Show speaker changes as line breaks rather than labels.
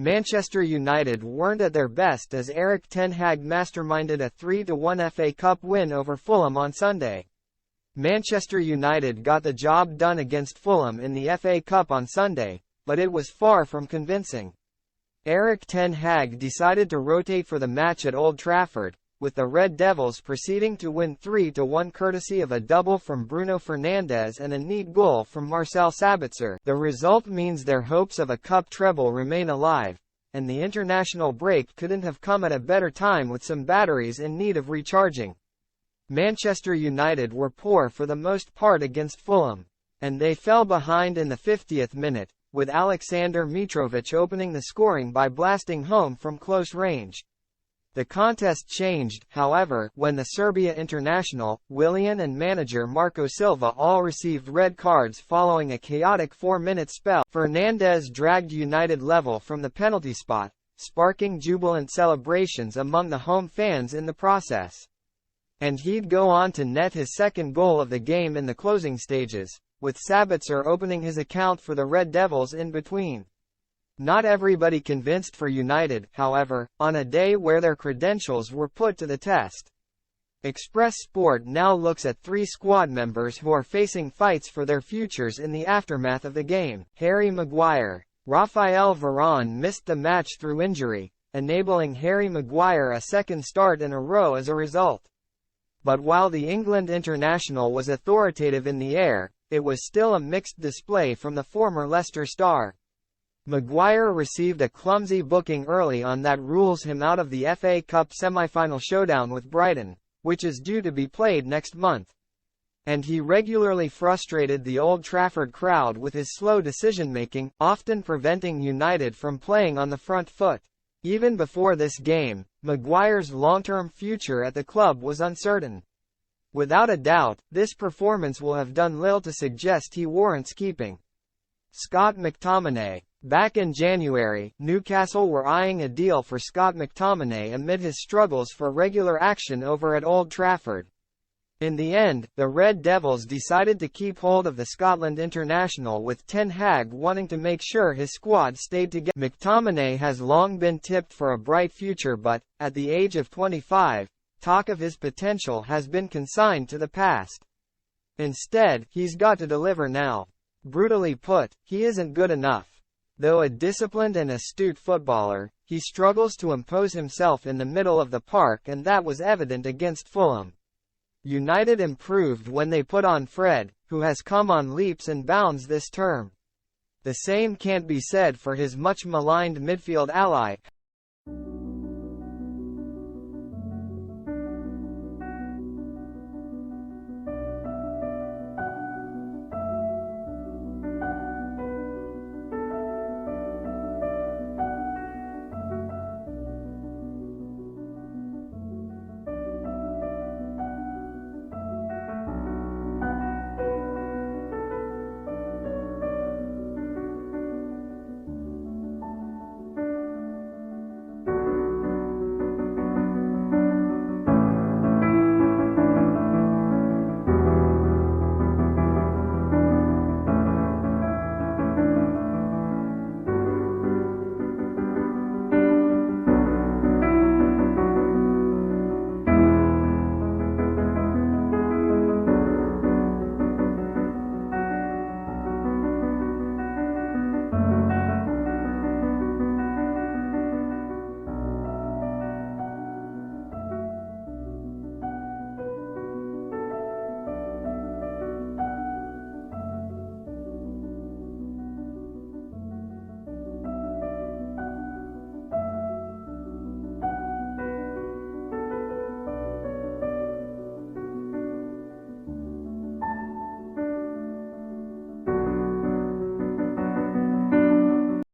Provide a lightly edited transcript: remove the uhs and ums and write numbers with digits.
Manchester United weren't at their best as Erik Ten Hag masterminded a 3-1 FA Cup win over Fulham on Sunday. Manchester United got the job done against Fulham in the FA Cup on Sunday, but it was far from convincing. Erik Ten Hag decided to rotate for the match at Old Trafford, with the Red Devils proceeding to win 3-1 courtesy of a double from Bruno Fernandes and a neat goal from Marcel Sabitzer. The result means their hopes of a cup treble remain alive, and the international break couldn't have come at a better time with some batteries in need of recharging. Manchester United were poor for the most part against Fulham, and they fell behind in the 50th minute, with Alexander Mitrovic opening the scoring by blasting home from close range. The contest changed, however, when the Serbia international, Willian and manager Marco Silva all received red cards following a chaotic 4-minute spell. Fernandes dragged United level from the penalty spot, sparking jubilant celebrations among the home fans in the process. And he'd go on to net his second goal of the game in the closing stages, with Sabitzer opening his account for the Red Devils in between. Not everybody convinced for United, however, on a day where their credentials were put to the test. Express Sport now looks at 3 squad members who are facing fights for their futures in the aftermath of the game. Harry Maguire. Raphael Varane missed the match through injury, enabling Harry Maguire a second start in a row as a result. But while the England international was authoritative in the air, it was still a mixed display from the former Leicester star. Maguire received a clumsy booking early on that rules him out of the FA Cup semi-final showdown with Brighton, which is due to be played next month. And he regularly frustrated the Old Trafford crowd with his slow decision-making, often preventing United from playing on the front foot. Even before this game, Maguire's long-term future at the club was uncertain. Without a doubt, this performance will have done little to suggest he warrants keeping. Scott McTominay. Back in January, Newcastle were eyeing a deal for Scott McTominay amid his struggles for regular action over at Old Trafford. In the end, the Red Devils decided to keep hold of the Scotland international, with Ten Hag wanting to make sure his squad stayed together. McTominay has long been tipped for a bright future, but, at the age of 25, talk of his potential has been consigned to the past. Instead, he's got to deliver now. Brutally put, he isn't good enough. Though a disciplined and astute footballer, he struggles to impose himself in the middle of the park, and that was evident against Fulham. United improved when they put on Fred, who has come on leaps and bounds this term. The same can't be said for his much maligned midfield ally.